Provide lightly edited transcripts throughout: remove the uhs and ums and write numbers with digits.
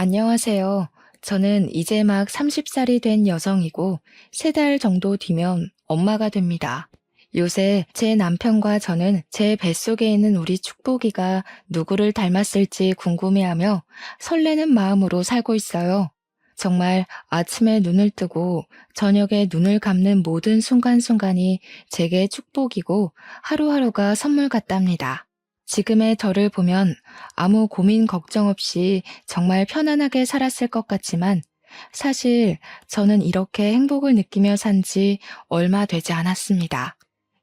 안녕하세요. 저는 이제 막 30살이 된 여성이고 3달 정도 뒤면 엄마가 됩니다. 요새 제 남편과 저는 제 뱃속에 있는 우리 축복이가 누구를 닮았을지 궁금해하며 설레는 마음으로 살고 있어요. 정말 아침에 눈을 뜨고 저녁에 눈을 감는 모든 순간순간이 제게 축복이고 하루하루가 선물 같답니다. 지금의 저를 보면 아무 고민 걱정 없이 정말 편안하게 살았을 것 같지만 사실 저는 이렇게 행복을 느끼며 산지 얼마 되지 않았습니다.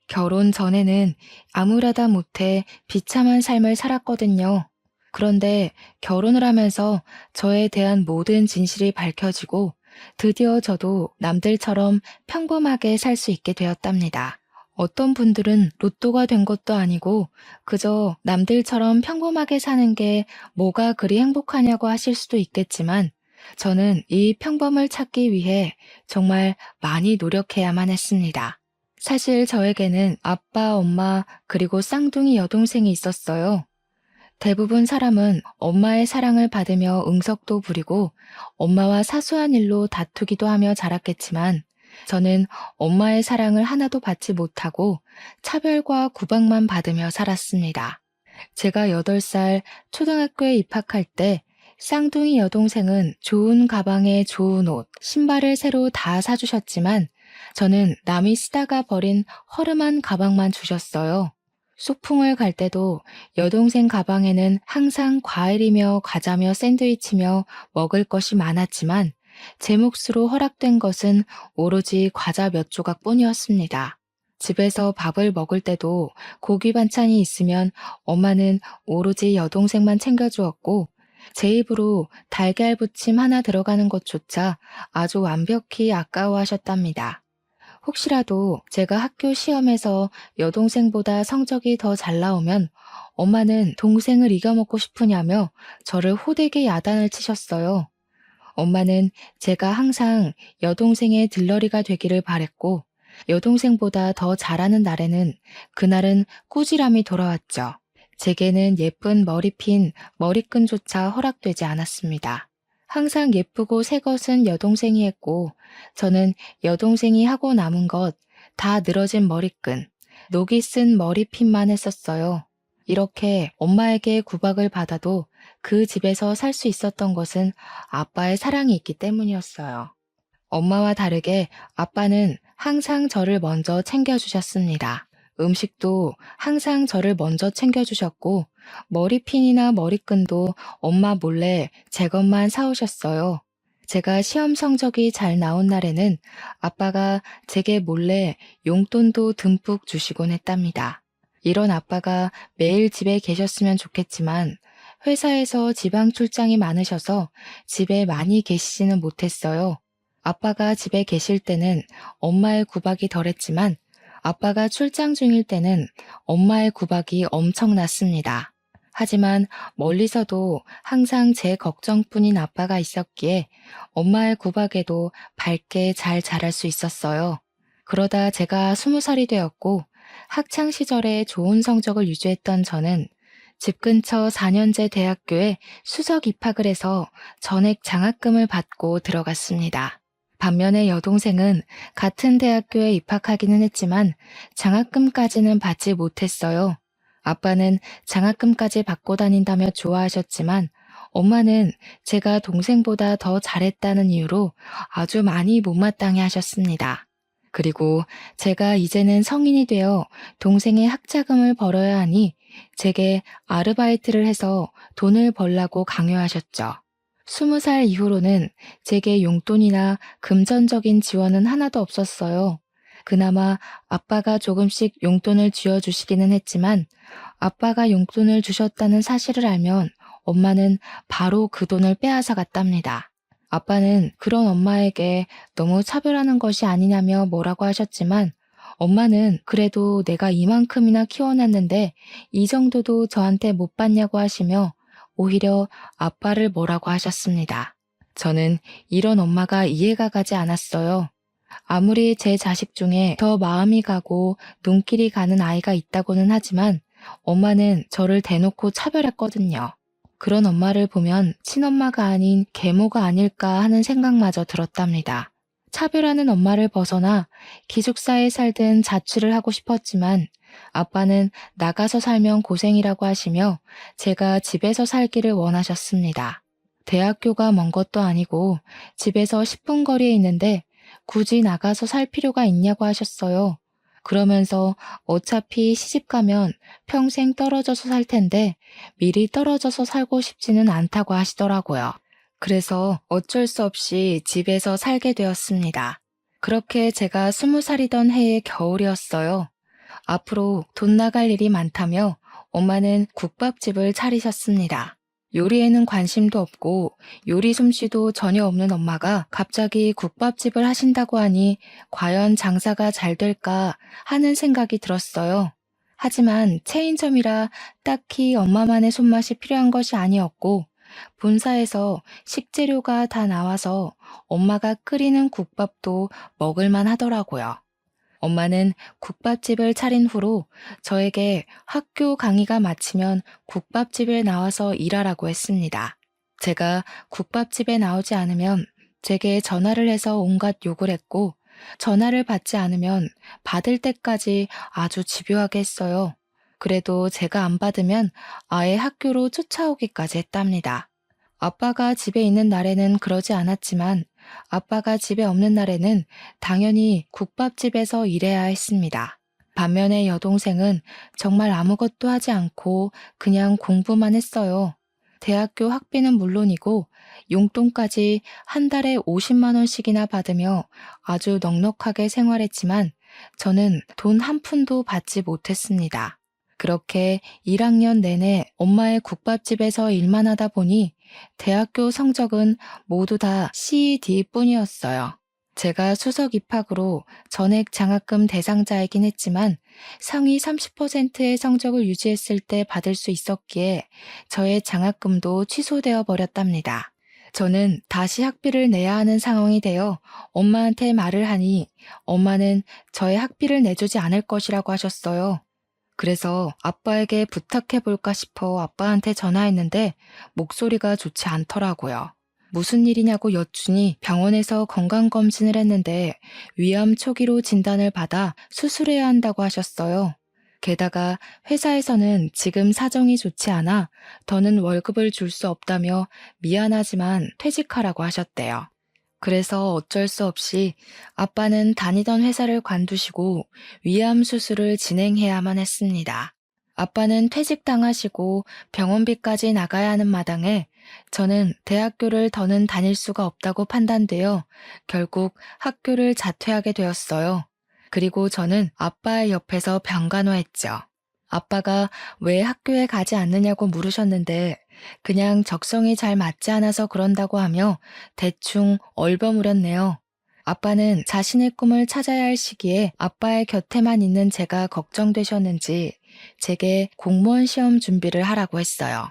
결혼 전에는 아무렇다 못해 비참한 삶을 살았거든요. 그런데 결혼을 하면서 저에 대한 모든 진실이 밝혀지고 드디어 저도 남들처럼 평범하게 살 수 있게 되었답니다. 어떤 분들은 로또가 된 것도 아니고 그저 남들처럼 평범하게 사는 게 뭐가 그리 행복하냐고 하실 수도 있겠지만 저는 이 평범을 찾기 위해 정말 많이 노력해야만 했습니다. 사실 저에게는 아빠, 엄마, 그리고 쌍둥이 여동생이 있었어요. 대부분 사람은 엄마의 사랑을 받으며 응석도 부리고 엄마와 사소한 일로 다투기도 하며 자랐겠지만 저는 엄마의 사랑을 하나도 받지 못하고 차별과 구박만 받으며 살았습니다. 제가 8살 초등학교에 입학할 때 쌍둥이 여동생은 좋은 가방에 좋은 옷, 신발을 새로 다 사주셨지만 저는 남이 쓰다가 버린 허름한 가방만 주셨어요. 소풍을 갈 때도 여동생 가방에는 항상 과일이며 과자며 샌드위치며 먹을 것이 많았지만 제 몫으로 허락된 것은 오로지 과자 몇 조각 뿐이었습니다. 집에서 밥을 먹을 때도 고기 반찬이 있으면 엄마는 오로지 여동생만 챙겨주었고 제 입으로 달걀 부침 하나 들어가는 것조차 아주 완벽히 아까워하셨답니다. 혹시라도 제가 학교 시험에서 여동생보다 성적이 더 잘 나오면 엄마는 동생을 이겨먹고 싶으냐며 저를 호되게 야단을 치셨어요. 엄마는 제가 항상 여동생의 들러리가 되기를 바랬고 여동생보다 더 잘하는 날에는 그날은 꾸지람이 돌아왔죠. 제게는 예쁜 머리핀, 머리끈조차 허락되지 않았습니다. 항상 예쁘고 새 것은 여동생이 했고 저는 여동생이 하고 남은 것, 다 늘어진 머리끈, 녹이 쓴 머리핀만 했었어요. 이렇게 엄마에게 구박을 받아도 그 집에서 살 수 있었던 것은 아빠의 사랑이 있기 때문이었어요. 엄마와 다르게 아빠는 항상 저를 먼저 챙겨주셨습니다. 음식도 항상 저를 먼저 챙겨주셨고, 머리핀이나 머리끈도 엄마 몰래 제 것만 사오셨어요. 제가 시험 성적이 잘 나온 날에는 아빠가 제게 몰래 용돈도 듬뿍 주시곤 했답니다. 이런 아빠가 매일 집에 계셨으면 좋겠지만, 회사에서 지방 출장이 많으셔서 집에 많이 계시지는 못했어요. 아빠가 집에 계실 때는 엄마의 구박이 덜했지만 아빠가 출장 중일 때는 엄마의 구박이 엄청났습니다. 하지만 멀리서도 항상 제 걱정뿐인 아빠가 있었기에 엄마의 구박에도 밝게 잘 자랄 수 있었어요. 그러다 제가 20살이 되었고 학창 시절에 좋은 성적을 유지했던 저는 집 근처 4년제 대학교에 수석 입학을 해서 전액 장학금을 받고 들어갔습니다. 반면에 여동생은 같은 대학교에 입학하기는 했지만 장학금까지는 받지 못했어요. 아빠는 장학금까지 받고 다닌다며 좋아하셨지만 엄마는 제가 동생보다 더 잘했다는 이유로 아주 많이 못마땅해 하셨습니다. 그리고 제가 이제는 성인이 되어 동생의 학자금을 벌어야 하니 제게 아르바이트를 해서 돈을 벌라고 강요하셨죠. 20살 이후로는 제게 용돈이나 금전적인 지원은 하나도 없었어요. 그나마 아빠가 조금씩 용돈을 쥐어주시기는 했지만 아빠가 용돈을 주셨다는 사실을 알면 엄마는 바로 그 돈을 빼앗아 갔답니다. 아빠는 그런 엄마에게 너무 차별하는 것이 아니냐며 뭐라고 하셨지만 엄마는 그래도 내가 이만큼이나 키워놨는데 이 정도도 저한테 못 받냐고 하시며 오히려 아빠를 뭐라고 하셨습니다. 저는 이런 엄마가 이해가 가지 않았어요. 아무리 제 자식 중에 더 마음이 가고 눈길이 가는 아이가 있다고는 하지만 엄마는 저를 대놓고 차별했거든요. 그런 엄마를 보면 친엄마가 아닌 계모가 아닐까 하는 생각마저 들었답니다. 차별하는 엄마를 벗어나 기숙사에 살든 자취를 하고 싶었지만 아빠는 나가서 살면 고생이라고 하시며 제가 집에서 살기를 원하셨습니다. 대학교가 먼 것도 아니고 집에서 10분 거리에 있는데 굳이 나가서 살 필요가 있냐고 하셨어요. 그러면서 어차피 시집 가면 평생 떨어져서 살 텐데 미리 떨어져서 살고 싶지는 않다고 하시더라고요. 그래서 어쩔 수 없이 집에서 살게 되었습니다. 그렇게 제가 20살이던 해의 겨울이었어요. 앞으로 돈 나갈 일이 많다며 엄마는 국밥집을 차리셨습니다. 요리에는 관심도 없고 요리 솜씨도 전혀 없는 엄마가 갑자기 국밥집을 하신다고 하니 과연 장사가 잘 될까 하는 생각이 들었어요. 하지만 체인점이라 딱히 엄마만의 손맛이 필요한 것이 아니었고 본사에서 식재료가 다 나와서 엄마가 끓이는 국밥도 먹을만 하더라고요. 엄마는 국밥집을 차린 후로 저에게 학교 강의가 마치면 국밥집에 나와서 일하라고 했습니다. 제가 국밥집에 나오지 않으면 제게 전화를 해서 온갖 욕을 했고 전화를 받지 않으면 받을 때까지 아주 집요하게 했어요. 그래도 제가 안 받으면 아예 학교로 쫓아오기까지 했답니다. 아빠가 집에 있는 날에는 그러지 않았지만 아빠가 집에 없는 날에는 당연히 국밥집에서 일해야 했습니다. 반면에 여동생은 정말 아무것도 하지 않고 그냥 공부만 했어요. 대학교 학비는 물론이고 용돈까지 한 달에 50만 원씩이나 받으며 아주 넉넉하게 생활했지만 저는 돈 한 푼도 받지 못했습니다. 그렇게 1학년 내내 엄마의 국밥집에서 일만 하다 보니 대학교 성적은 모두 다 CED 뿐이었어요. 제가 수석 입학으로 전액 장학금 대상자이긴 했지만 상위 30%의 성적을 유지했을 때 받을 수 있었기에 저의 장학금도 취소되어 버렸답니다. 저는 다시 학비를 내야 하는 상황이 되어 엄마한테 말을 하니 엄마는 저의 학비를 내주지 않을 것이라고 하셨어요. 그래서 아빠에게 부탁해 볼까 싶어 아빠한테 전화했는데 목소리가 좋지 않더라고요. 무슨 일이냐고 여쭈니 병원에서 건강검진을 했는데 위암 초기로 진단을 받아 수술해야 한다고 하셨어요. 게다가 회사에서는 지금 사정이 좋지 않아 더는 월급을 줄 수 없다며 미안하지만 퇴직하라고 하셨대요. 그래서 어쩔 수 없이 아빠는 다니던 회사를 관두시고 위암 수술을 진행해야만 했습니다. 아빠는 퇴직당하시고 병원비까지 나가야 하는 마당에 저는 대학교를 더는 다닐 수가 없다고 판단되어 결국 학교를 자퇴하게 되었어요. 그리고 저는 아빠의 옆에서 병간호했죠. 아빠가 왜 학교에 가지 않느냐고 물으셨는데 그냥 적성이 잘 맞지 않아서 그런다고 하며 대충 얼버무렸네요. 아빠는 자신의 꿈을 찾아야 할 시기에 아빠의 곁에만 있는 제가 걱정되셨는지 제게 공무원 시험 준비를 하라고 했어요.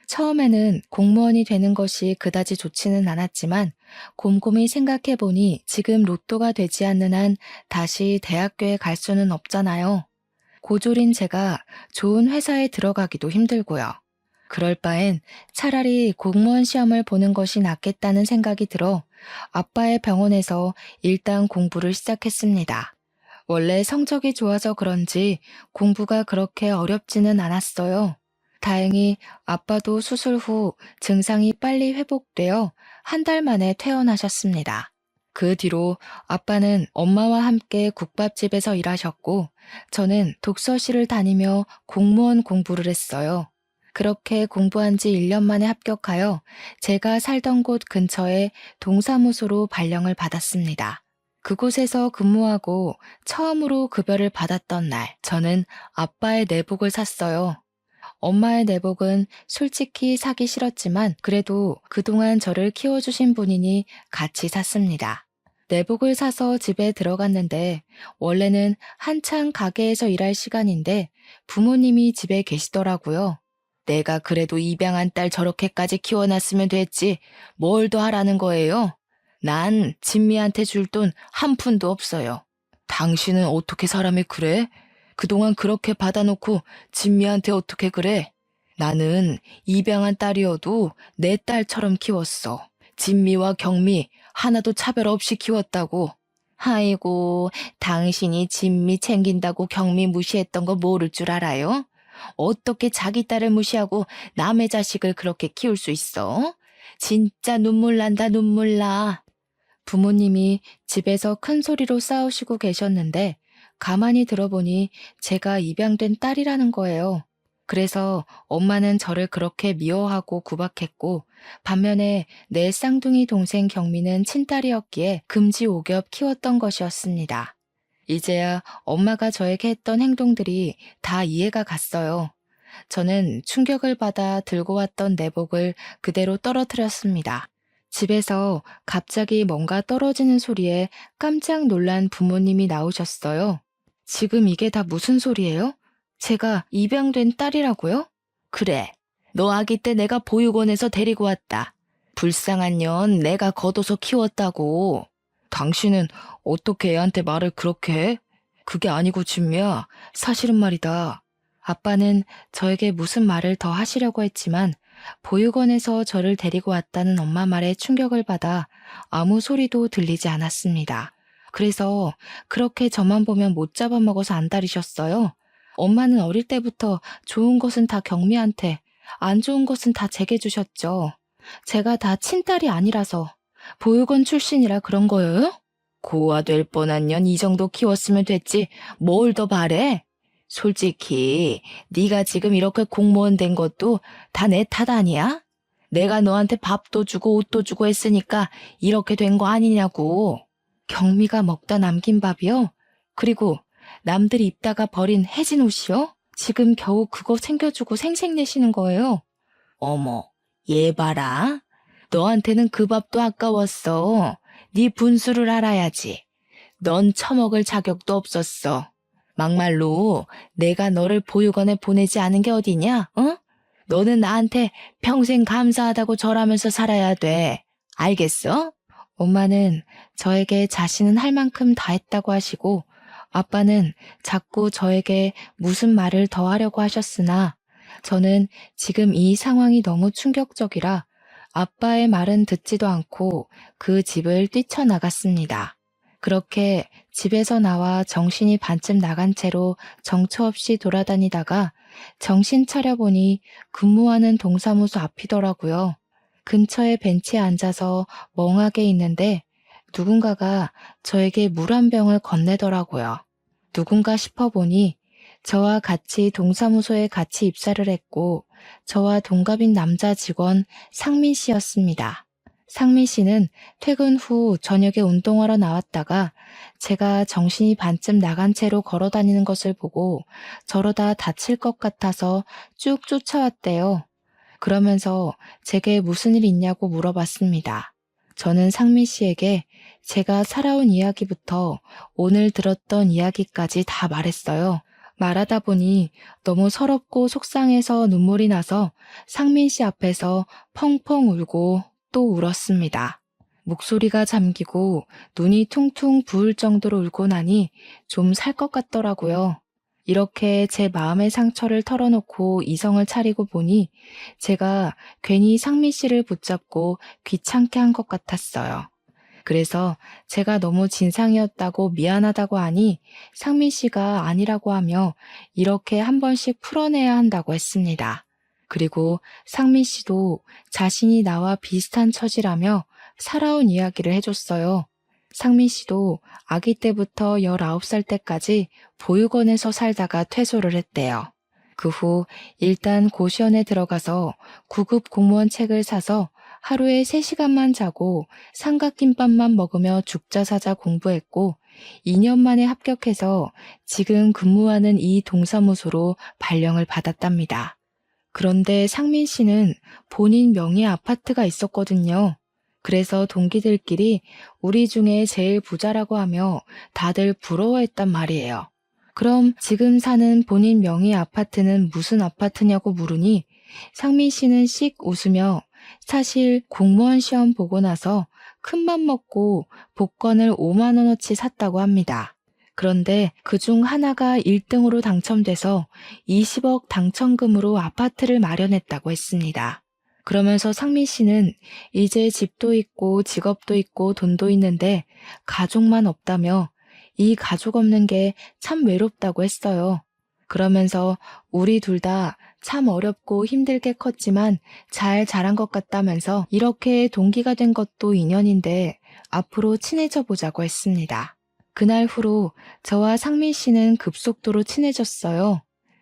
처음에는 공무원이 되는 것이 그다지 좋지는 않았지만 곰곰이 생각해보니 지금 로또가 되지 않는 한 다시 대학교에 갈 수는 없잖아요. 고졸인 제가 좋은 회사에 들어가기도 힘들고요. 그럴 바엔 차라리 공무원 시험을 보는 것이 낫겠다는 생각이 들어 아빠의 병원에서 일단 공부를 시작했습니다. 원래 성적이 좋아서 그런지 공부가 그렇게 어렵지는 않았어요. 다행히 아빠도 수술 후 증상이 빨리 회복되어 한 달 만에 퇴원하셨습니다. 그 뒤로 아빠는 엄마와 함께 국밥집에서 일하셨고 저는 독서실을 다니며 공무원 공부를 했어요. 그렇게 공부한 지 1년 만에 합격하여 제가 살던 곳 근처에 동사무소로 발령을 받았습니다. 그곳에서 근무하고 처음으로 급여를 받았던 날, 저는 아빠의 내복을 샀어요. 엄마의 내복은 솔직히 사기 싫었지만 그래도 그동안 저를 키워주신 분이니 같이 샀습니다. 내복을 사서 집에 들어갔는데 원래는 한창 가게에서 일할 시간인데 부모님이 집에 계시더라고요. 내가 그래도 입양한 딸 저렇게까지 키워놨으면 됐지 뭘 더 하라는 거예요? 난 진미한테 줄 돈 한 푼도 없어요. 당신은 어떻게 사람이 그래? 그동안 그렇게 받아놓고 진미한테 어떻게 그래? 나는 입양한 딸이어도 내 딸처럼 키웠어. 진미와 경미 하나도 차별 없이 키웠다고. 아이고, 당신이 진미 챙긴다고 경미 무시했던 거 모를 줄 알아요? 어떻게 자기 딸을 무시하고 남의 자식을 그렇게 키울 수 있어? 진짜 눈물 난다, 눈물 나. 부모님이 집에서 큰 소리로 싸우시고 계셨는데 가만히 들어보니 제가 입양된 딸이라는 거예요. 그래서 엄마는 저를 그렇게 미워하고 구박했고 반면에 내 쌍둥이 동생 경미는 친딸이었기에 금지오겹 키웠던 것이었습니다. 이제야 엄마가 저에게 했던 행동들이 다 이해가 갔어요. 저는 충격을 받아 들고 왔던 내복을 그대로 떨어뜨렸습니다. 집에서 갑자기 뭔가 떨어지는 소리에 깜짝 놀란 부모님이 나오셨어요. 지금 이게 다 무슨 소리예요? 제가 입양된 딸이라고요? 그래. 너 아기 때 내가 보육원에서 데리고 왔다. 불쌍한 년 내가 걷어서 키웠다고. 당신은 어떻게 애한테 말을 그렇게 해? 그게 아니고 진미야. 사실은 말이다. 아빠는 저에게 무슨 말을 더 하시려고 했지만 보육원에서 저를 데리고 왔다는 엄마 말에 충격을 받아 아무 소리도 들리지 않았습니다. 그래서 그렇게 저만 보면 못 잡아먹어서 안달이셨어요. 엄마는 어릴 때부터 좋은 것은 다 경미한테, 안 좋은 것은 다 제게 주셨죠. 제가 다 친딸이 아니라서 보육원 출신이라 그런 거예요? 고아 될 뻔한 년 이 정도 키웠으면 됐지 뭘 더 바래? 솔직히 네가 지금 이렇게 공무원 된 것도 다 내 탓 아니야? 내가 너한테 밥도 주고 옷도 주고 했으니까 이렇게 된 거 아니냐고. 경미가 먹다 남긴 밥이요? 그리고 남들이 입다가 버린 해진 옷이요? 지금 겨우 그거 챙겨주고 생색내시는 거예요. 어머, 얘 봐라. 너한테는 그 밥도 아까웠어. 네 분수를 알아야지. 넌 처먹을 자격도 없었어. 막말로 내가 너를 보육원에 보내지 않은 게 어디냐? 어? 너는 나한테 평생 감사하다고 절하면서 살아야 돼. 알겠어? 엄마는 저에게 자신은 할 만큼 다 했다고 하시고 아빠는 자꾸 저에게 무슨 말을 더 하려고 하셨으나 저는 지금 이 상황이 너무 충격적이라 아빠의 말은 듣지도 않고 그 집을 뛰쳐나갔습니다. 그렇게 집에서 나와 정신이 반쯤 나간 채로 정처 없이 돌아다니다가 정신 차려보니 근무하는 동사무소 앞이더라고요. 근처에 벤치에 앉아서 멍하게 있는데 누군가가 저에게 물 한 병을 건네더라고요. 누군가 싶어보니 저와 같이 동사무소에 같이 입사를 했고 저와 동갑인 남자 직원 상민 씨였습니다. 상민 씨는 퇴근 후 저녁에 운동하러 나왔다가 제가 정신이 반쯤 나간 채로 걸어 다니는 것을 보고 저러다 다칠 것 같아서 쭉 쫓아왔대요. 그러면서 제게 무슨 일 있냐고 물어봤습니다. 저는 상민 씨에게 제가 살아온 이야기부터 오늘 들었던 이야기까지 다 말했어요. 말하다 보니 너무 서럽고 속상해서 눈물이 나서 상민 씨 앞에서 펑펑 울고 또 울었습니다. 목소리가 잠기고 눈이 퉁퉁 부을 정도로 울고 나니 좀 살 것 같더라고요. 이렇게 제 마음의 상처를 털어놓고 이성을 차리고 보니 제가 괜히 상민 씨를 붙잡고 귀찮게 한 것 같았어요. 그래서 제가 너무 진상이었다고 미안하다고 하니 상민 씨가 아니라고 하며 이렇게 한 번씩 풀어내야 한다고 했습니다. 그리고 상민 씨도 자신이 나와 비슷한 처지라며 살아온 이야기를 해줬어요. 상민 씨도 아기 때부터 19살 때까지 보육원에서 살다가 퇴소를 했대요. 그 후 일단 고시원에 들어가서 9급 공무원 책을 사서 하루에 3시간만 자고 삼각김밥만 먹으며 죽자사자 공부했고 2년 만에 합격해서 지금 근무하는 이 동사무소로 발령을 받았답니다. 그런데 상민 씨는 본인 명의 아파트가 있었거든요. 그래서 동기들끼리 우리 중에 제일 부자라고 하며 다들 부러워했단 말이에요. 그럼 지금 사는 본인 명의 아파트는 무슨 아파트냐고 물으니 상민 씨는 씩 웃으며 사실 공무원 시험 보고 나서 큰맘 먹고 복권을 5만 원어치 샀다고 합니다. 그런데 그중 하나가 1등으로 당첨돼서 20억 당첨금으로 아파트를 마련했다고 했습니다. 그러면서 상민 씨는 이제 집도 있고 직업도 있고 돈도 있는데 가족만 없다며 이 가족 없는 게 참 외롭다고 했어요. 그러면서 우리 둘 다 참 어렵고 힘들게 컸지만 잘 자란 것 같다면서 이렇게 동기가 된 것도 인연인데 앞으로 친해져 보자고 했습니다. 그날 후로 저와 상민 씨는 급속도로 친해졌어요.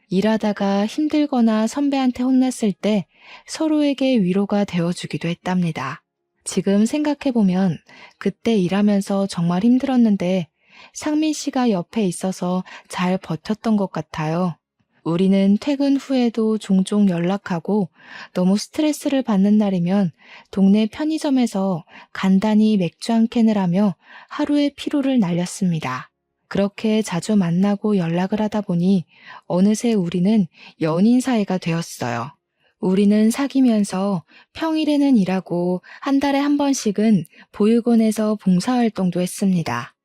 일하다가 힘들거나 선배한테 혼났을 때 서로에게 위로가 되어주기도 했답니다. 지금 생각해보면 그때 일하면서 정말 힘들었는데 상민 씨가 옆에 있어서 잘 버텼던 것 같아요. 우리는 퇴근 후에도 종종 연락하고 너무 스트레스를 받는 날이면 동네 편의점에서 간단히 맥주 한 캔을 하며 하루의 피로를 날렸습니다. 그렇게 자주 만나고 연락을 하다 보니 어느새 우리는 연인 사이가 되었어요. 우리는 사귀면서 평일에는 일하고 한 달에 한 번씩은 보육원에서 봉사활동도 했습니다.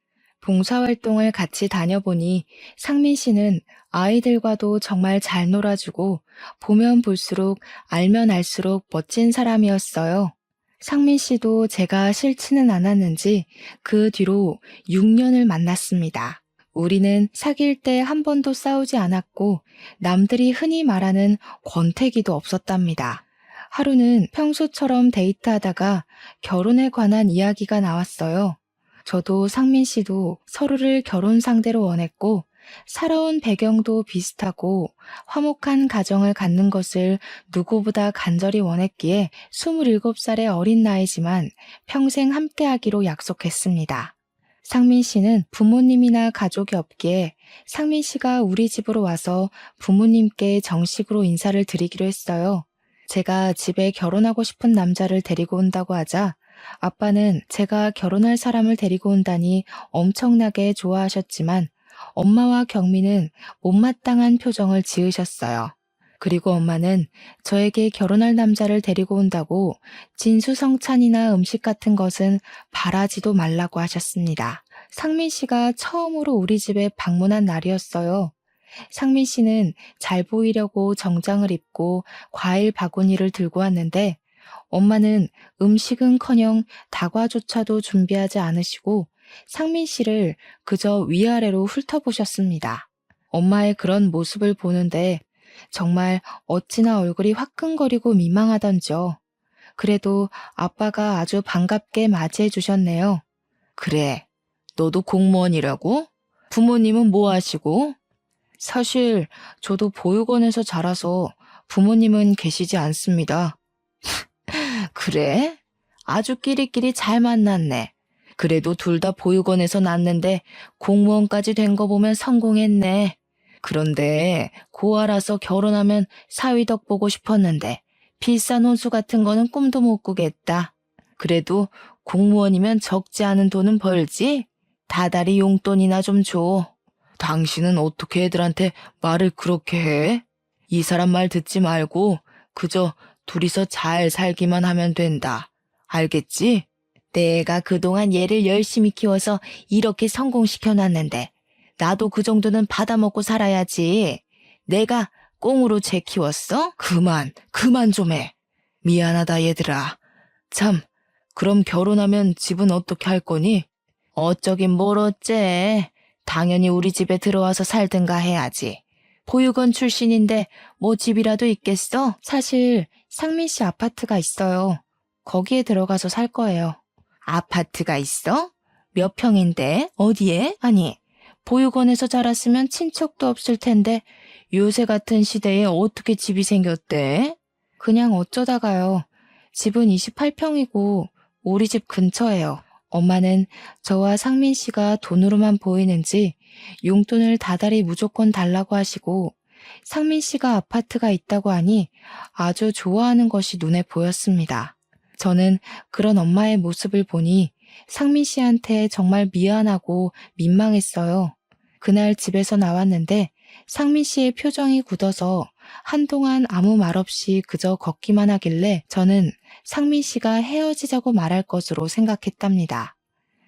봉사활동을 같이 다녀보니 상민 씨는 아이들과도 정말 잘 놀아주고 보면 볼수록 알면 알수록 멋진 사람이었어요. 상민 씨도 제가 싫지는 않았는지 그 뒤로 6년을 만났습니다. 우리는 사귈 때 한 번도 싸우지 않았고 남들이 흔히 말하는 권태기도 없었답니다. 하루는 평소처럼 데이트하다가 결혼에 관한 이야기가 나왔어요. 저도 상민 씨도 서로를 결혼 상대로 원했고 살아온 배경도 비슷하고 화목한 가정을 갖는 것을 누구보다 간절히 원했기에 27살의 어린 나이지만 평생 함께하기로 약속했습니다. 상민 씨는 부모님이나 가족이 없기에 상민 씨가 우리 집으로 와서 부모님께 정식으로 인사를 드리기로 했어요. 제가 집에 결혼하고 싶은 남자를 데리고 온다고 하자 아빠는 제가 결혼할 사람을 데리고 온다니 엄청나게 좋아하셨지만 엄마와 경미는 못마땅한 표정을 지으셨어요. 그리고 엄마는 저에게 결혼할 남자를 데리고 온다고 진수성찬이나 음식 같은 것은 바라지도 말라고 하셨습니다. 상민 씨가 처음으로 우리 집에 방문한 날이었어요. 상민 씨는 잘 보이려고 정장을 입고 과일 바구니를 들고 왔는데 엄마는 음식은커녕 다과조차도 준비하지 않으시고 상민 씨를 그저 위아래로 훑어보셨습니다. 엄마의 그런 모습을 보는데 정말 어찌나 얼굴이 화끈거리고 민망하던지요. 그래도 아빠가 아주 반갑게 맞이해 주셨네요. 그래, 너도 공무원이라고? 부모님은 뭐 하시고? 사실 저도 보육원에서 자라서 부모님은 계시지 않습니다. 그래? 아주 끼리끼리 잘 만났네. 그래도 둘 다 보육원에서 낳았는데 공무원까지 된 거 보면 성공했네. 그런데 고아라서 결혼하면 사위덕 보고 싶었는데 비싼 혼수 같은 거는 꿈도 못 꾸겠다. 그래도 공무원이면 적지 않은 돈은 벌지? 다달이 용돈이나 좀 줘. 당신은 어떻게 애들한테 말을 그렇게 해? 이 사람 말 듣지 말고 그저 둘이서 잘 살기만 하면 된다. 알겠지? 내가 그동안 얘를 열심히 키워서 이렇게 성공시켜놨는데 나도 그 정도는 받아먹고 살아야지. 내가 꽁으로 쟤 키웠어? 그만 좀 해. 미안하다 얘들아. 참, 그럼 결혼하면 집은 어떻게 할 거니? 어쩌긴 뭘 어째. 당연히 우리 집에 들어와서 살든가 해야지. 보육원 출신인데 뭐 집이라도 있겠어? 사실 상민 씨 아파트가 있어요. 거기에 들어가서 살 거예요. 아파트가 있어? 몇 평인데? 어디에? 아니, 보육원에서 자랐으면 친척도 없을 텐데 요새 같은 시대에 어떻게 집이 생겼대? 그냥 어쩌다가요. 집은 28평이고 우리 집 근처예요. 엄마는 저와 상민 씨가 돈으로만 보이는지 용돈을 다달이 무조건 달라고 하시고 상민 씨가 아파트가 있다고 하니 아주 좋아하는 것이 눈에 보였습니다. 저는 그런 엄마의 모습을 보니 상민 씨한테 정말 미안하고 민망했어요. 그날 집에서 나왔는데 상민 씨의 표정이 굳어서 한동안 아무 말 없이 그저 걷기만 하길래 저는 상민 씨가 헤어지자고 말할 것으로 생각했답니다.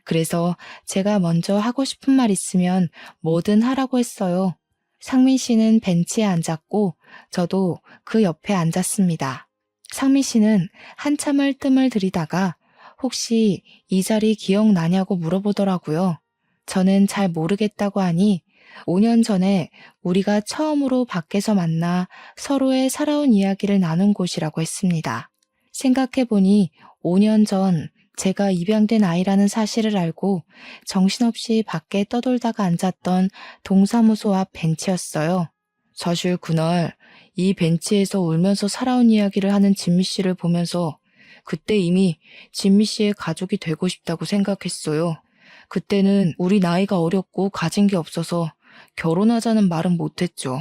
그래서 제가 먼저 하고 싶은 말 있으면 뭐든 하라고 했어요. 상민 씨는 벤치에 앉았고 저도 그 옆에 앉았습니다. 상민 씨는 한참을 뜸을 들이다가 혹시 이 자리 기억나냐고 물어보더라고요. 저는 잘 모르겠다고 하니 5년 전에 우리가 처음으로 밖에서 만나 서로의 살아온 이야기를 나눈 곳이라고 했습니다. 생각해보니 5년 전 제가 입양된 아이라는 사실을 알고 정신없이 밖에 떠돌다가 앉았던 동사무소 앞 벤치였어요. 사실 그날 이 벤치에서 울면서 살아온 이야기를 하는 진미 씨를 보면서 그때 이미 진미 씨의 가족이 되고 싶다고 생각했어요. 그때는 우리 나이가 어렸고 가진 게 없어서 결혼하자는 말은 못했죠.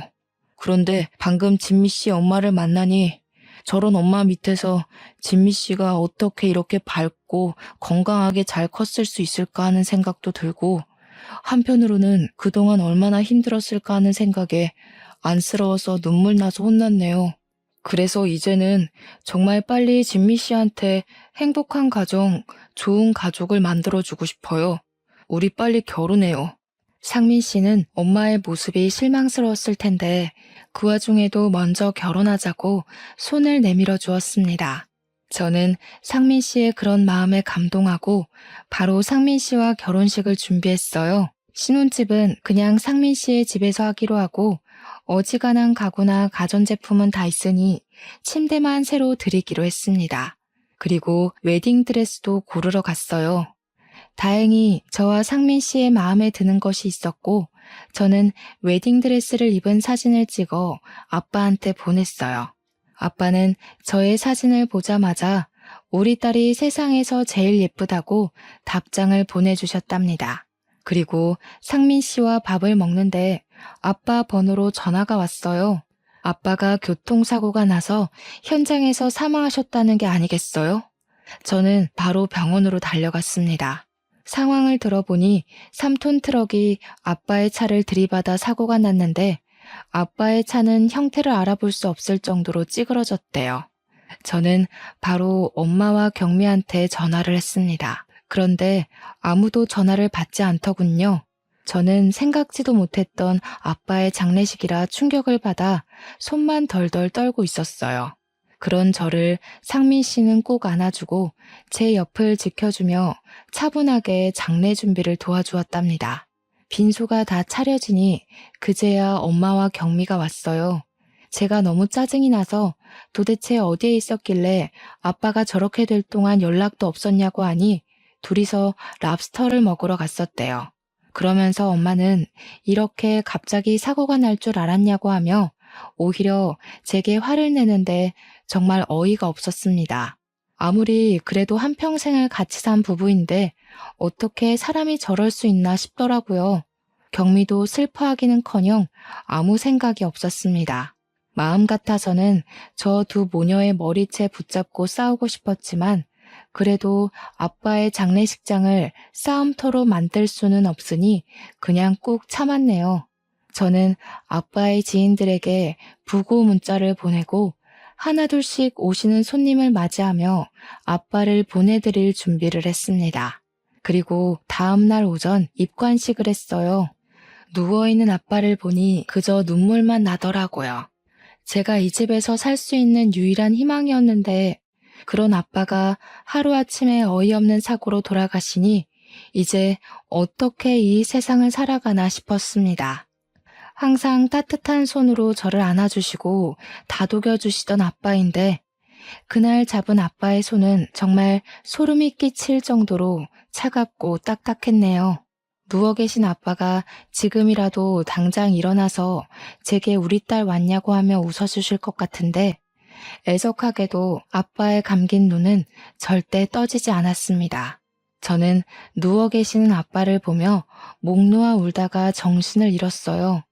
그런데 방금 진미 씨 엄마를 만나니 저런 엄마 밑에서 진미 씨가 어떻게 이렇게 밝고 건강하게 잘 컸을 수 있을까 하는 생각도 들고 한편으로는 그동안 얼마나 힘들었을까 하는 생각에 안쓰러워서 눈물 나서 혼났네요. 그래서 이제는 정말 빨리 진미 씨한테 행복한 가정, 좋은 가족을 만들어주고 싶어요. 우리 빨리 결혼해요. 상민 씨는 엄마의 모습이 실망스러웠을 텐데 그 와중에도 먼저 결혼하자고 손을 내밀어 주었습니다. 저는 상민 씨의 그런 마음에 감동하고 바로 상민 씨와 결혼식을 준비했어요. 신혼집은 그냥 상민 씨의 집에서 하기로 하고 어지간한 가구나 가전제품은 다 있으니 침대만 새로 드리기로 했습니다. 그리고 웨딩드레스도 고르러 갔어요. 다행히 저와 상민 씨의 마음에 드는 것이 있었고 저는 웨딩드레스를 입은 사진을 찍어 아빠한테 보냈어요. 아빠는 저의 사진을 보자마자 우리 딸이 세상에서 제일 예쁘다고 답장을 보내주셨답니다. 그리고 상민 씨와 밥을 먹는데 아빠 번호로 전화가 왔어요. 아빠가 교통사고가 나서 현장에서 사망하셨다는 게 아니겠어요? 저는 바로 병원으로 달려갔습니다. 상황을 들어보니 3톤 트럭이 아빠의 차를 들이받아 사고가 났는데 아빠의 차는 형태를 알아볼 수 없을 정도로 찌그러졌대요. 저는 바로 엄마와 경미한테 전화를 했습니다. 그런데 아무도 전화를 받지 않더군요. 저는 생각지도 못했던 아빠의 장례식이라 충격을 받아 손만 덜덜 떨고 있었어요. 그런 저를 상민 씨는 꼭 안아주고 제 옆을 지켜주며 차분하게 장례 준비를 도와주었답니다. 빈소가 다 차려지니 그제야 엄마와 경미가 왔어요. 제가 너무 짜증이 나서 도대체 어디에 있었길래 아빠가 저렇게 될 동안 연락도 없었냐고 하니 둘이서 랍스터를 먹으러 갔었대요. 그러면서 엄마는 이렇게 갑자기 사고가 날 줄 알았냐고 하며 오히려 제게 화를 내는데 정말 어이가 없었습니다. 아무리 그래도 한평생을 같이 산 부부인데 어떻게 사람이 저럴 수 있나 싶더라고요. 경미도 슬퍼하기는커녕 아무 생각이 없었습니다. 마음 같아서는 저 두 모녀의 머리채 붙잡고 싸우고 싶었지만 그래도 아빠의 장례식장을 싸움터로 만들 수는 없으니 그냥 꾹 참았네요. 저는 아빠의 지인들에게 부고 문자를 보내고 하나둘씩 오시는 손님을 맞이하며 아빠를 보내드릴 준비를 했습니다. 그리고 다음날 오전 입관식을 했어요. 누워있는 아빠를 보니 그저 눈물만 나더라고요. 제가 이 집에서 살 수 있는 유일한 희망이었는데 그런 아빠가 하루아침에 어이없는 사고로 돌아가시니 이제 어떻게 이 세상을 살아가나 싶었습니다. 항상 따뜻한 손으로 저를 안아주시고 다독여주시던 아빠인데 그날 잡은 아빠의 손은 정말 소름이 끼칠 정도로 차갑고 딱딱했네요. 누워 계신 아빠가 지금이라도 당장 일어나서 제게 우리 딸 왔냐고 하며 웃어주실 것 같은데 애석하게도 아빠의 감긴 눈은 절대 떠지지 않았습니다. 저는 누워 계시는 아빠를 보며 목 놓아 울다가 정신을 잃었어요.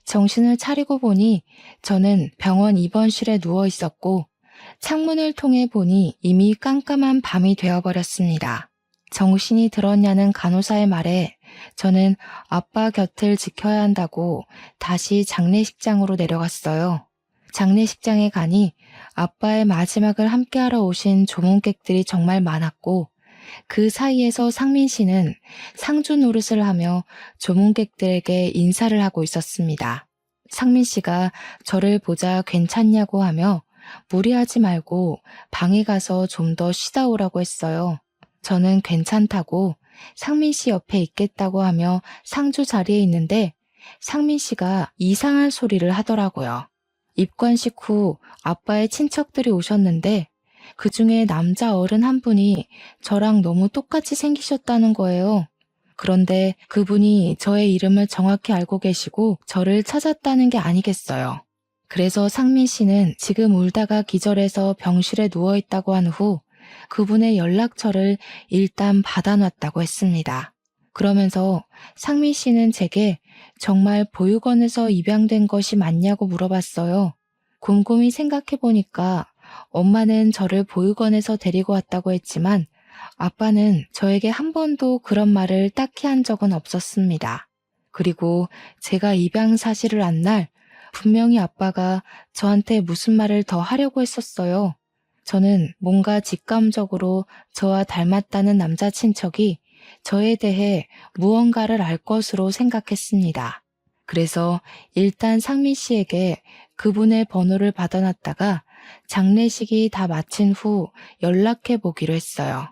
정신을 차리고 보니 저는 병원 입원실에 누워 있었고 창문을 통해 보니 이미 깜깜한 밤이 되어버렸습니다. 정신이 들었냐는 간호사의 말에 저는 아빠 곁을 지켜야 한다고 다시 장례식장으로 내려갔어요. 장례식장에 가니 아빠의 마지막을 함께하러 오신 조문객들이 정말 많았고 그 사이에서 상민 씨는 상주 노릇을 하며 조문객들에게 인사를 하고 있었습니다. 상민 씨가 저를 보자 괜찮냐고 하며 무리하지 말고 방에 가서 좀 더 쉬다 오라고 했어요. 저는 괜찮다고 상민 씨 옆에 있겠다고 하며 상주 자리에 있는데 상민 씨가 이상한 소리를 하더라고요. 입관식 후 아빠의 친척들이 오셨는데 그 중에 남자 어른 한 분이 저랑 너무 똑같이 생기셨다는 거예요. 그런데 그분이 저의 이름을 정확히 알고 계시고 저를 찾았다는 게 아니겠어요. 그래서 상민 씨는 지금 울다가 기절해서 병실에 누워있다고 한 후 그분의 연락처를 일단 받아놨다고 했습니다. 그러면서 상민 씨는 제게 정말 보육원에서 입양된 것이 맞냐고 물어봤어요. 곰곰이 생각해보니까 엄마는 저를 보육원에서 데리고 왔다고 했지만 아빠는 저에게 한 번도 그런 말을 딱히 한 적은 없었습니다. 그리고 제가 입양 사실을 안 날 분명히 아빠가 저한테 무슨 말을 더 하려고 했었어요. 저는 뭔가 직감적으로 저와 닮았다는 남자 친척이 저에 대해 무언가를 알 것으로 생각했습니다. 그래서 일단 상민 씨에게 그분의 번호를 받아놨다가 장례식이 다 마친 후 연락해 보기로 했어요.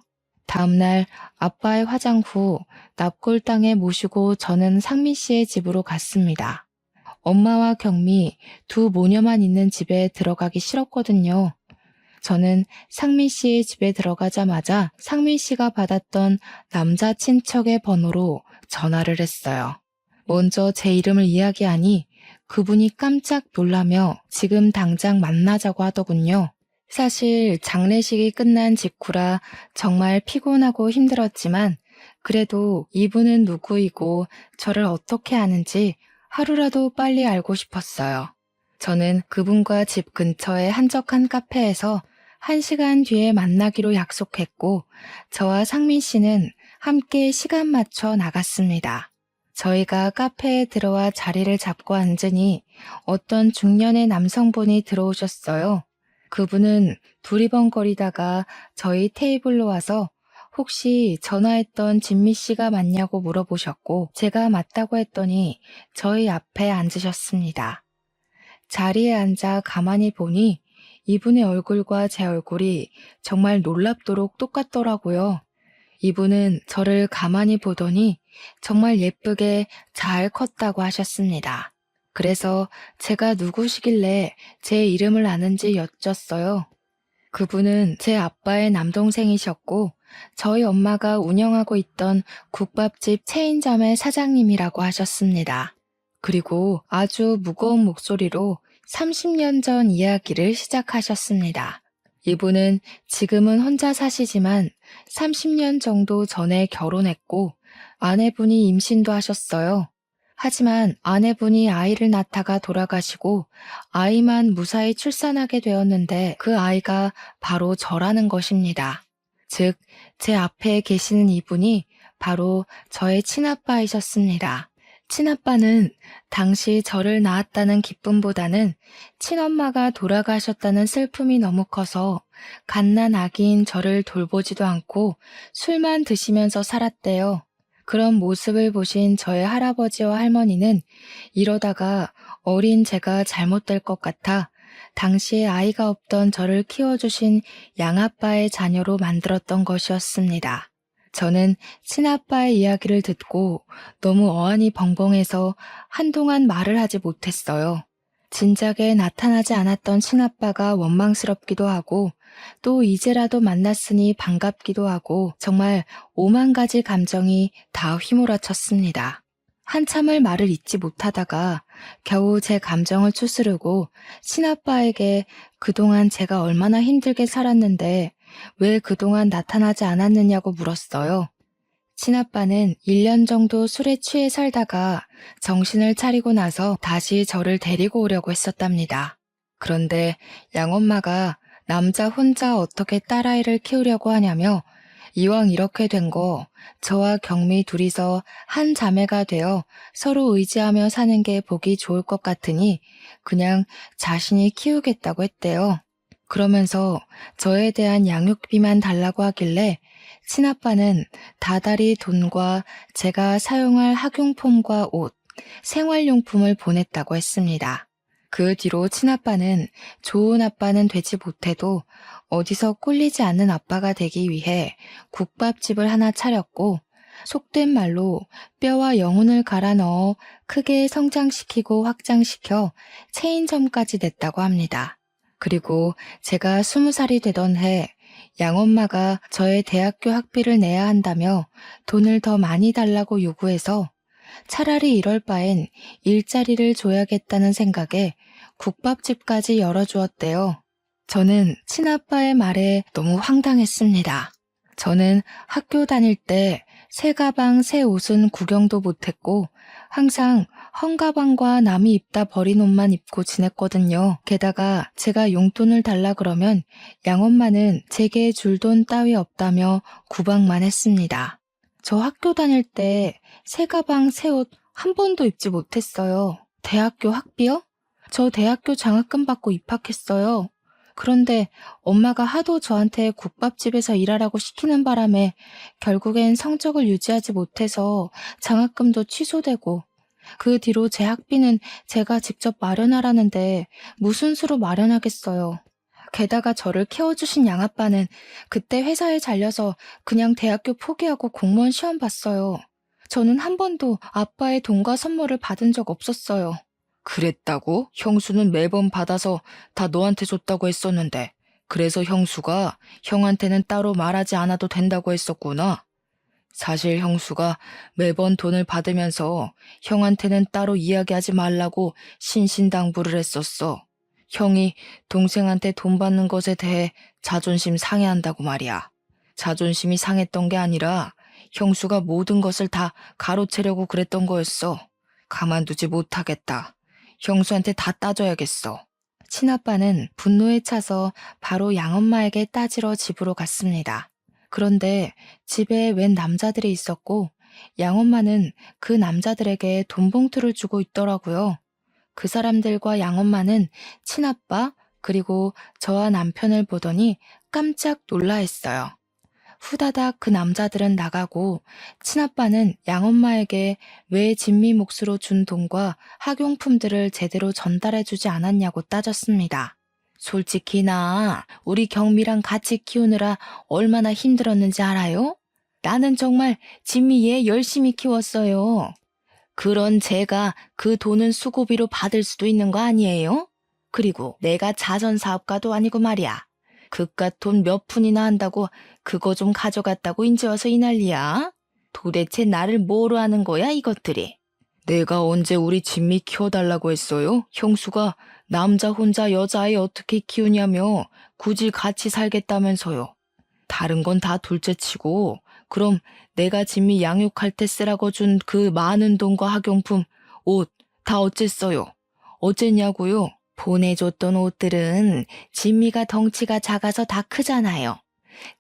다음날 아빠의 화장 후 납골당에 모시고 저는 상민 씨의 집으로 갔습니다. 엄마와 경미 두 모녀만 있는 집에 들어가기 싫었거든요. 저는 상민 씨의 집에 들어가자마자 상민 씨가 받았던 남자 친척의 번호로 전화를 했어요. 먼저 제 이름을 이야기하니 그분이 깜짝 놀라며 지금 당장 만나자고 하더군요. 사실 장례식이 끝난 직후라 정말 피곤하고 힘들었지만 그래도 이분은 누구이고 저를 어떻게 아는지 하루라도 빨리 알고 싶었어요. 저는 그분과 집 근처의 한적한 카페에서 1시간 뒤에 만나기로 약속했고 저와 상민 씨는 함께 시간 맞춰 나갔습니다. 저희가 카페에 들어와 자리를 잡고 앉으니 어떤 중년의 남성분이 들어오셨어요. 그분은 두리번거리다가 저희 테이블로 와서 혹시 전화했던 진미 씨가 맞냐고 물어보셨고 제가 맞다고 했더니 저희 앞에 앉으셨습니다. 자리에 앉아 가만히 보니 이분의 얼굴과 제 얼굴이 정말 놀랍도록 똑같더라고요. 이분은 저를 가만히 보더니 정말 예쁘게 잘 컸다고 하셨습니다. 그래서 제가 누구시길래 제 이름을 아는지 여쭸어요. 그분은 제 아빠의 남동생이셨고 저희 엄마가 운영하고 있던 국밥집 체인점의 사장님이라고 하셨습니다. 그리고 아주 무거운 목소리로 30년 전 이야기를 시작하셨습니다. 이분은 지금은 혼자 사시지만 30년 정도 전에 결혼했고 아내분이 임신도 하셨어요. 하지만 아내분이 아이를 낳다가 돌아가시고 아이만 무사히 출산하게 되었는데 그 아이가 바로 저라는 것입니다. 즉, 제 앞에 계시는 이분이 바로 저의 친아빠이셨습니다. 친아빠는 당시 저를 낳았다는 기쁨보다는 친엄마가 돌아가셨다는 슬픔이 너무 커서 갓난 아기인 저를 돌보지도 않고 술만 드시면서 살았대요. 그런 모습을 보신 저의 할아버지와 할머니는 이러다가 어린 제가 잘못될 것 같아 당시에 아이가 없던 저를 키워주신 양아빠의 자녀로 만들었던 것이었습니다. 저는 친아빠의 이야기를 듣고 너무 어안이 벙벙해서 한동안 말을 하지 못했어요. 진작에 나타나지 않았던 친아빠가 원망스럽기도 하고 또 이제라도 만났으니 반갑기도 하고 정말 5만 가지 감정이 다 휘몰아쳤습니다. 한참을 말을 잇지 못하다가 겨우 제 감정을 추스르고 친아빠에게 그동안 제가 얼마나 힘들게 살았는데 왜 그동안 나타나지 않았느냐고 물었어요. 친아빠는 1년 정도 술에 취해 살다가 정신을 차리고 나서 다시 저를 데리고 오려고 했었답니다. 그런데 양엄마가 남자 혼자 어떻게 딸아이를 키우려고 하냐며 이왕 이렇게 된 거 저와 경미 둘이서 한 자매가 되어 서로 의지하며 사는 게 보기 좋을 것 같으니 그냥 자신이 키우겠다고 했대요. 그러면서 저에 대한 양육비만 달라고 하길래 친아빠는 다달이 돈과 제가 사용할 학용품과 옷, 생활용품을 보냈다고 했습니다. 그 뒤로 친아빠는 좋은 아빠는 되지 못해도 어디서 꿀리지 않는 아빠가 되기 위해 국밥집을 하나 차렸고, 속된 말로 뼈와 영혼을 갈아 넣어 크게 성장시키고 확장시켜 체인점까지 냈다고 합니다. 그리고 제가 20살이 되던 해 양엄마가 저의 대학교 학비를 내야 한다며 돈을 더 많이 달라고 요구해서 차라리 이럴 바엔 일자리를 줘야겠다는 생각에 국밥집까지 열어주었대요. 저는 친아빠의 말에 너무 황당했습니다. 저는 학교 다닐 때 새 가방, 새 옷은 구경도 못했고 항상 헝가방과 남이 입다 버린 옷만 입고 지냈거든요. 게다가 제가 용돈을 달라 그러면 양엄마는 제게 줄 돈 따위 없다며 구박만 했습니다. 저 학교 다닐 때 새 가방, 새 옷 한 번도 입지 못했어요. 대학교 학비요? 저 대학교 장학금 받고 입학했어요. 그런데 엄마가 하도 저한테 국밥집에서 일하라고 시키는 바람에 결국엔 성적을 유지하지 못해서 장학금도 취소되고, 그 뒤로 제 학비는 제가 직접 마련하라는데 무슨 수로 마련하겠어요. 게다가 저를 키워주신 양아빠는 그때 회사에 잘려서 그냥 대학교 포기하고 공무원 시험 봤어요. 저는 한 번도 아빠의 돈과 선물을 받은 적 없었어요. 그랬다고? 형수는 매번 받아서 다 너한테 줬다고 했었는데, 그래서 형수가 형한테는 따로 말하지 않아도 된다고 했었구나. 사실 형수가 매번 돈을 받으면서 형한테는 따로 이야기하지 말라고 신신당부를 했었어. 형이 동생한테 돈 받는 것에 대해 자존심 상해한다고 말이야. 자존심이 상했던 게 아니라 형수가 모든 것을 다 가로채려고 그랬던 거였어. 가만두지 못하겠다. 형수한테 다 따져야겠어. 친아빠는 분노에 차서 바로 양엄마에게 따지러 집으로 갔습니다. 그런데 집에 웬 남자들이 있었고 양엄마는 그 남자들에게 돈 봉투를 주고 있더라고요. 그 사람들과 양엄마는 친아빠 그리고 저와 남편을 보더니 깜짝 놀라했어요. 후다닥 그 남자들은 나가고 친아빠는 양엄마에게 왜 진미 몫으로 준 돈과 학용품들을 제대로 전달해주지 않았냐고 따졌습니다. 솔직히 우리 경미랑 같이 키우느라 얼마나 힘들었는지 알아요? 나는 정말 진미 얘 열심히 키웠어요. 그런 제가 그 돈은 수고비로 받을 수도 있는 거 아니에요? 그리고 내가 자선사업가도 아니고 말이야. 그깟 돈 몇 푼이나 한다고 그거 좀 가져갔다고 인제 와서 이 난리야? 도대체 나를 뭐로 하는 거야 이것들이? 내가 언제 우리 진미 키워달라고 했어요? 형수가 남자 혼자 여자아이 어떻게 키우냐며 굳이 같이 살겠다면서요. 다른 건 다 둘째치고 그럼 내가 진미 양육할 때 쓰라고 준 그 많은 돈과 학용품, 옷 다 어쨌어요? 어쨌냐고요? 보내줬던 옷들은 진미가 덩치가 작아서 다 크잖아요.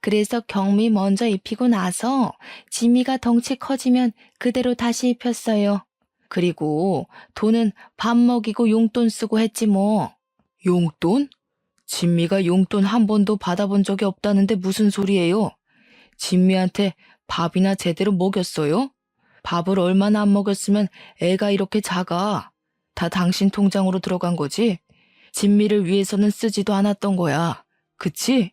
그래서 경미 먼저 입히고 나서 진미가 덩치 커지면 그대로 다시 입혔어요. 그리고 돈은 밥 먹이고 용돈 쓰고 했지 뭐. 용돈? 진미가 용돈 한 번도 받아본 적이 없다는데 무슨 소리예요? 진미한테 밥이나 제대로 먹였어요? 밥을 얼마나 안 먹였으면 애가 이렇게 작아. 다 당신 통장으로 들어간 거지? 진미를 위해서는 쓰지도 않았던 거야. 그치?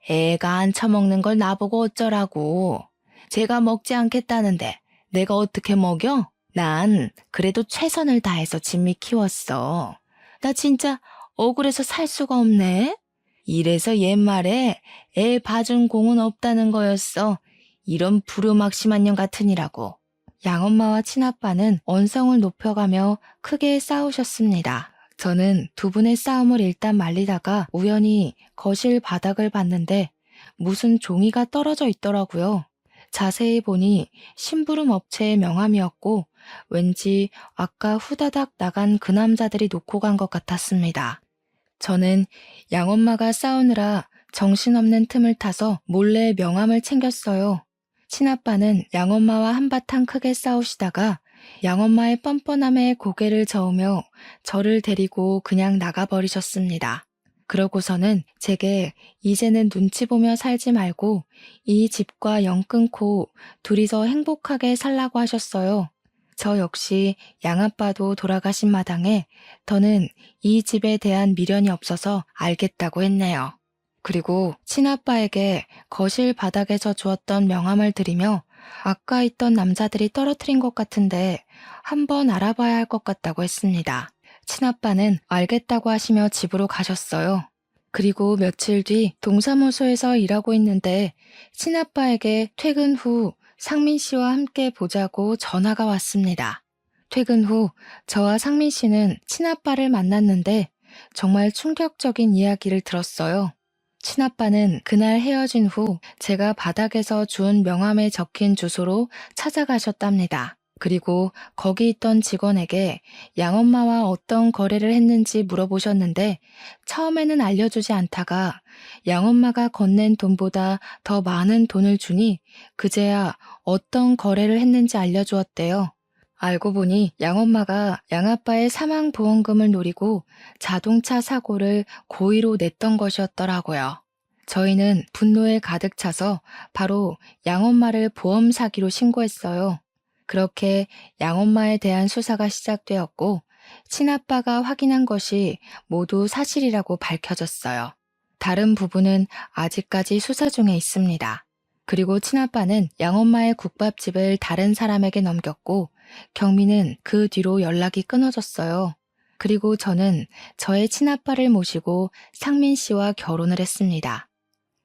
애가 안 처먹는 걸 나보고 어쩌라고. 제가 먹지 않겠다는데 내가 어떻게 먹여? 난 그래도 최선을 다해서 진미 키웠어. 나 진짜 억울해서 살 수가 없네. 이래서 옛말에 애 봐준 공은 없다는 거였어. 이런 불효막심한 년 같으니라고. 양엄마와 친아빠는 언성을 높여가며 크게 싸우셨습니다. 저는 두 분의 싸움을 일단 말리다가 우연히 거실 바닥을 봤는데 무슨 종이가 떨어져 있더라고요. 자세히 보니 심부름 업체의 명함이었고 왠지 아까 후다닥 나간 그 남자들이 놓고 간 것 같았습니다. 저는 양엄마가 싸우느라 정신없는 틈을 타서 몰래 명함을 챙겼어요. 친아빠는 양엄마와 한바탕 크게 싸우시다가 양엄마의 뻔뻔함에 고개를 저으며 저를 데리고 그냥 나가버리셨습니다. 그러고서는 제게 이제는 눈치 보며 살지 말고 이 집과 연 끊고 둘이서 행복하게 살라고 하셨어요. 저 역시 양아빠도 돌아가신 마당에 더는 이 집에 대한 미련이 없어서 알겠다고 했네요. 그리고 친아빠에게 거실 바닥에서 주었던 명함을 드리며 아까 있던 남자들이 떨어뜨린 것 같은데 한번 알아봐야 할 것 같다고 했습니다. 친아빠는 알겠다고 하시며 집으로 가셨어요. 그리고 며칠 뒤 동사무소에서 일하고 있는데 친아빠에게 퇴근 후 상민 씨와 함께 보자고 전화가 왔습니다. 퇴근 후 저와 상민 씨는 친아빠를 만났는데 정말 충격적인 이야기를 들었어요. 친아빠는 그날 헤어진 후 제가 바닥에서 주운 명함에 적힌 주소로 찾아가셨답니다. 그리고 거기 있던 직원에게 양엄마와 어떤 거래를 했는지 물어보셨는데 처음에는 알려주지 않다가 양엄마가 건넨 돈보다 더 많은 돈을 주니 그제야 어떤 거래를 했는지 알려주었대요. 알고 보니 양엄마가 양아빠의 사망보험금을 노리고 자동차 사고를 고의로 냈던 것이었더라고요. 저희는 분노에 가득 차서 바로 양엄마를 보험 사기로 신고했어요. 그렇게 양엄마에 대한 수사가 시작되었고 친아빠가 확인한 것이 모두 사실이라고 밝혀졌어요. 다른 부분은 아직까지 수사 중에 있습니다. 그리고 친아빠는 양엄마의 국밥집을 다른 사람에게 넘겼고 경미는 그 뒤로 연락이 끊어졌어요. 그리고 저는 저의 친아빠를 모시고 상민 씨와 결혼을 했습니다.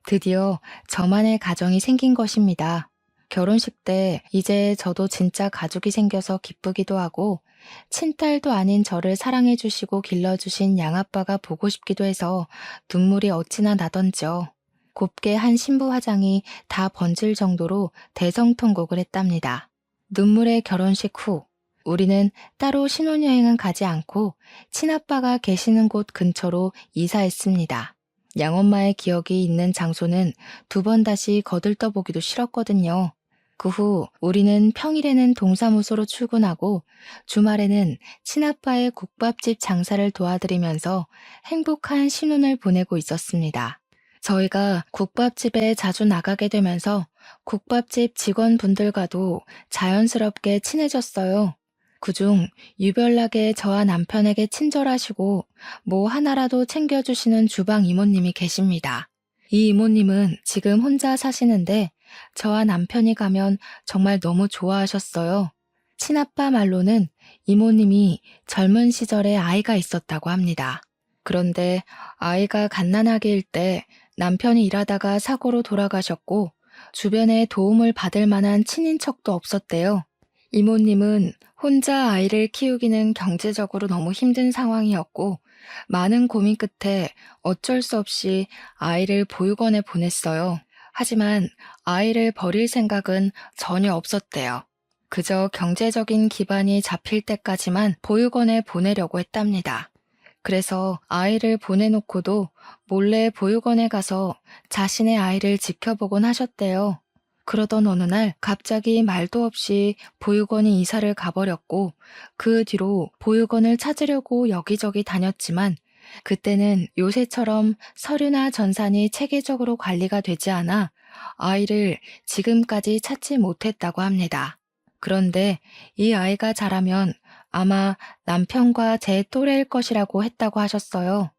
드디어 저만의 가정이 생긴 것입니다. 결혼식 때 이제 저도 진짜 가족이 생겨서 기쁘기도 하고 친딸도 아닌 저를 사랑해 주시고 길러주신 양아빠가 보고 싶기도 해서 눈물이 어찌나 나던지요. 곱게 한 신부 화장이 다 번질 정도로 대성통곡을 했답니다. 눈물의 결혼식 후 우리는 따로 신혼여행은 가지 않고 친아빠가 계시는 곳 근처로 이사했습니다. 양엄마의 기억이 있는 장소는 두 번 다시 거들떠보기도 싫었거든요. 그 후 우리는 평일에는 동사무소로 출근하고 주말에는 친아빠의 국밥집 장사를 도와드리면서 행복한 신혼을 보내고 있었습니다. 저희가 국밥집에 자주 나가게 되면서 국밥집 직원분들과도 자연스럽게 친해졌어요. 그중 유별나게 저와 남편에게 친절하시고 뭐 하나라도 챙겨주시는 주방 이모님이 계십니다. 이 이모님은 지금 혼자 사시는데 저와 남편이 가면 정말 너무 좋아하셨어요. 친아빠 말로는 이모님이 젊은 시절에 아이가 있었다고 합니다. 그런데 아이가 갓난아기일 때 남편이 일하다가 사고로 돌아가셨고 주변에 도움을 받을 만한 친인척도 없었대요. 이모님은 혼자 아이를 키우기는 경제적으로 너무 힘든 상황이었고 많은 고민 끝에 어쩔 수 없이 아이를 보육원에 보냈어요. 하지만 아이를 버릴 생각은 전혀 없었대요. 그저 경제적인 기반이 잡힐 때까지만 보육원에 보내려고 했답니다. 그래서 아이를 보내놓고도 몰래 보육원에 가서 자신의 아이를 지켜보곤 하셨대요. 그러던 어느 날 갑자기 말도 없이 보육원이 이사를 가버렸고 그 뒤로 보육원을 찾으려고 여기저기 다녔지만 그때는 요새처럼 서류나 전산이 체계적으로 관리가 되지 않아 아이를 지금까지 찾지 못했다고 합니다. 그런데 이 아이가 자라면 아마 남편과 제 또래일 것이라고 했다고 하셨어요.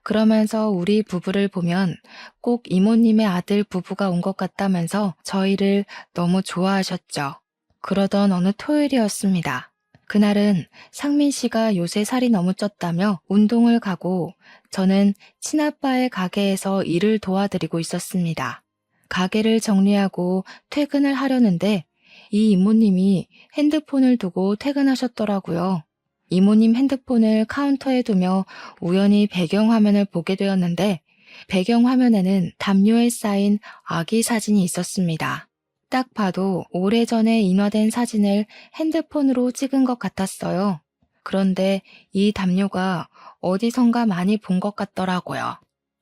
그러면서 우리 부부를 보면 꼭 이모님의 아들 부부가 온 것 같다면서 저희를 너무 좋아하셨죠. 그러던 어느 토요일이었습니다. 그날은 상민 씨가 요새 살이 너무 쪘다며 운동을 가고 저는 친아빠의 가게에서 일을 도와드리고 있었습니다. 가게를 정리하고 퇴근을 하려는데 이 이모님이 핸드폰을 두고 퇴근하셨더라고요. 이모님 핸드폰을 카운터에 두며 우연히 배경화면을 보게 되었는데 배경화면에는 담요에 쌓인 아기 사진이 있었습니다. 딱 봐도 오래전에 인화된 사진을 핸드폰으로 찍은 것 같았어요. 그런데 이 담요가 어디선가 많이 본 것 같더라고요.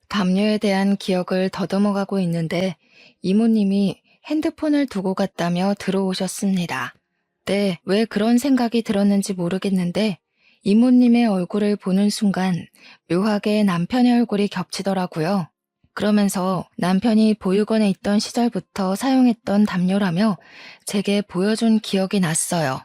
담요에 대한 기억을 더듬어가고 있는데 이모님이 핸드폰을 두고 갔다며 들어오셨습니다. 네, 왜 그런 생각이 들었는지 모르겠는데 이모님의 얼굴을 보는 순간 묘하게 남편의 얼굴이 겹치더라고요. 그러면서 남편이 보육원에 있던 시절부터 사용했던 담요라며 제게 보여준 기억이 났어요.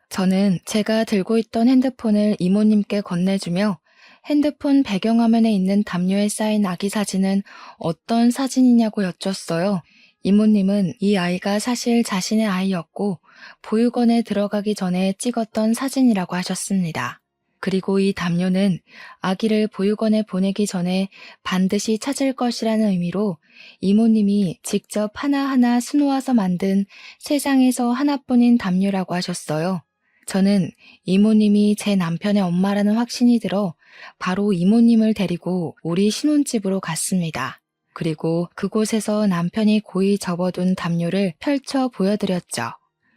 저는 제가 들고 있던 핸드폰을 이모님께 건네주며 핸드폰 배경화면에 있는 담요에 쌓인 아기 사진은 어떤 사진이냐고 여쭸어요. 이모님은 이 아이가 사실 자신의 아이였고 보육원에 들어가기 전에 찍었던 사진이라고 하셨습니다. 그리고 이 담요는 아기를 보육원에 보내기 전에 반드시 찾을 것이라는 의미로 이모님이 직접 하나하나 수놓아서 만든 세상에서 하나뿐인 담요라고 하셨어요. 저는 이모님이 제 남편의 엄마라는 확신이 들어 바로 이모님을 데리고 우리 신혼집으로 갔습니다. 그리고 그곳에서 남편이 고이 접어둔 담요를 펼쳐 보여드렸죠.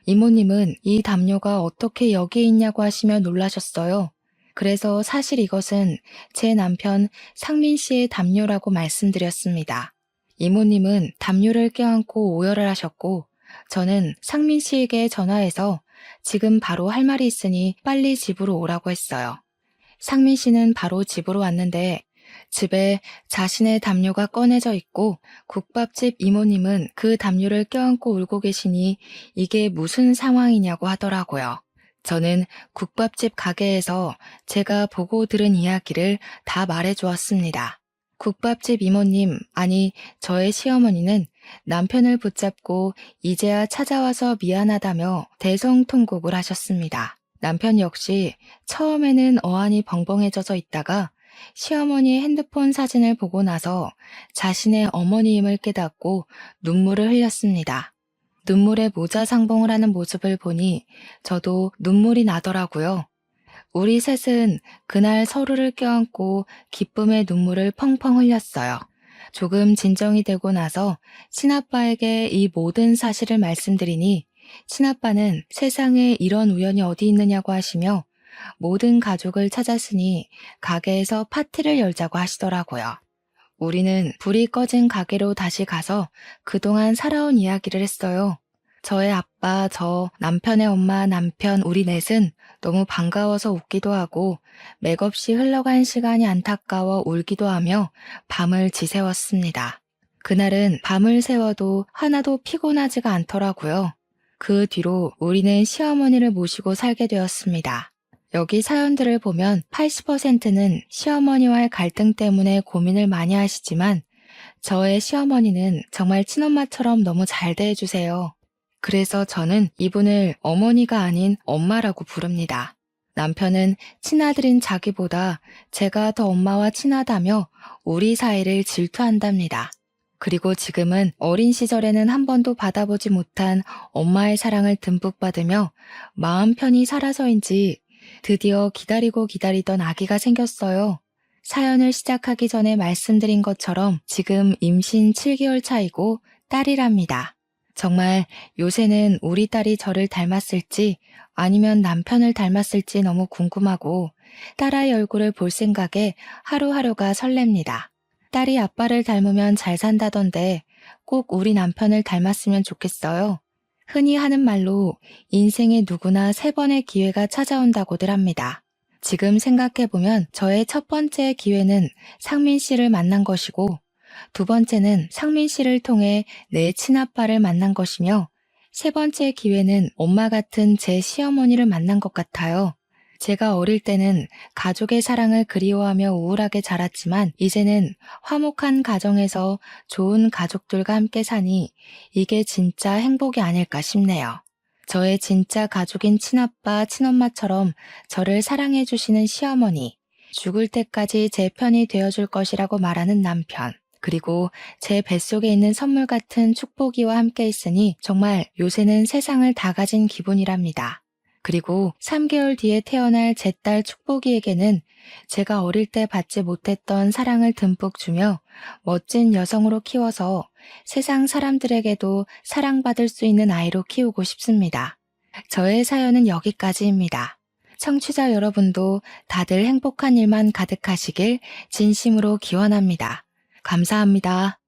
이모님은 이 담요가 어떻게 여기에 있냐고 하시며 놀라셨어요. 그래서 사실 이것은 제 남편 상민 씨의 담요라고 말씀드렸습니다. 이모님은 담요를 껴안고 오열을 하셨고 저는 상민 씨에게 전화해서 지금 바로 할 말이 있으니 빨리 집으로 오라고 했어요. 상민 씨는 바로 집으로 왔는데 집에 자신의 담요가 꺼내져 있고 국밥집 이모님은 그 담요를 껴안고 울고 계시니 이게 무슨 상황이냐고 하더라고요. 저는 국밥집 가게에서 제가 보고 들은 이야기를 다 말해주었습니다. 국밥집 이모님, 아니 저의 시어머니는 남편을 붙잡고 이제야 찾아와서 미안하다며 대성통곡을 하셨습니다. 남편 역시 처음에는 어안이 벙벙해져서 있다가 시어머니의 핸드폰 사진을 보고 나서 자신의 어머니임을 깨닫고 눈물을 흘렸습니다. 눈물에 모자상봉을 하는 모습을 보니 저도 눈물이 나더라고요. 우리 셋은 그날 서로를 껴안고 기쁨의 눈물을 펑펑 흘렸어요. 조금 진정이 되고 나서 친아빠에게 이 모든 사실을 말씀드리니 친아빠는 세상에 이런 우연이 어디 있느냐고 하시며 모든 가족을 찾았으니 가게에서 파티를 열자고 하시더라고요. 우리는 불이 꺼진 가게로 다시 가서 그동안 살아온 이야기를 했어요. 저의 아빠, 저, 남편의 엄마, 남편, 우리 넷은 너무 반가워서 웃기도 하고 맥없이 흘러간 시간이 안타까워 울기도 하며 밤을 지새웠습니다. 그날은 밤을 새워도 하나도 피곤하지가 않더라고요. 그 뒤로 우리는 시어머니를 모시고 살게 되었습니다. 여기 사연들을 보면 80%는 시어머니와의 갈등 때문에 고민을 많이 하시지만 저의 시어머니는 정말 친엄마처럼 너무 잘 대해주세요. 그래서 저는 이분을 어머니가 아닌 엄마라고 부릅니다. 남편은 친아들인 자기보다 제가 더 엄마와 친하다며 우리 사이를 질투한답니다. 그리고 지금은 어린 시절에는 한 번도 받아보지 못한 엄마의 사랑을 듬뿍 받으며 마음 편히 살아서인지 드디어 기다리고 기다리던 아기가 생겼어요. 사연을 시작하기 전에 말씀드린 것처럼 지금 임신 7개월 차이고 딸이랍니다. 정말 요새는 우리 딸이 저를 닮았을지 아니면 남편을 닮았을지 너무 궁금하고 딸아이 얼굴을 볼 생각에 하루하루가 설렙니다. 딸이 아빠를 닮으면 잘 산다던데 꼭 우리 남편을 닮았으면 좋겠어요. 흔히 하는 말로 인생에 누구나 3번의 기회가 찾아온다고들 합니다. 지금 생각해보면 저의 첫 번째 기회는 상민 씨를 만난 것이고 2번째는 상민 씨를 통해 내 친아빠를 만난 것이며 3번째 기회는 엄마 같은 제 시어머니를 만난 것 같아요. 제가 어릴 때는 가족의 사랑을 그리워하며 우울하게 자랐지만 이제는 화목한 가정에서 좋은 가족들과 함께 사니 이게 진짜 행복이 아닐까 싶네요. 저의 진짜 가족인 친아빠, 친엄마처럼 저를 사랑해주시는 시어머니, 죽을 때까지 제 편이 되어줄 것이라고 말하는 남편, 그리고 제 뱃속에 있는 선물 같은 축복이와 함께 있으니 정말 요새는 세상을 다 가진 기분이랍니다. 그리고 3개월 뒤에 태어날 제 딸 축복이에게는 제가 어릴 때 받지 못했던 사랑을 듬뿍 주며 멋진 여성으로 키워서 세상 사람들에게도 사랑받을 수 있는 아이로 키우고 싶습니다. 저의 사연은 여기까지입니다. 청취자 여러분도 다들 행복한 일만 가득하시길 진심으로 기원합니다. 감사합니다.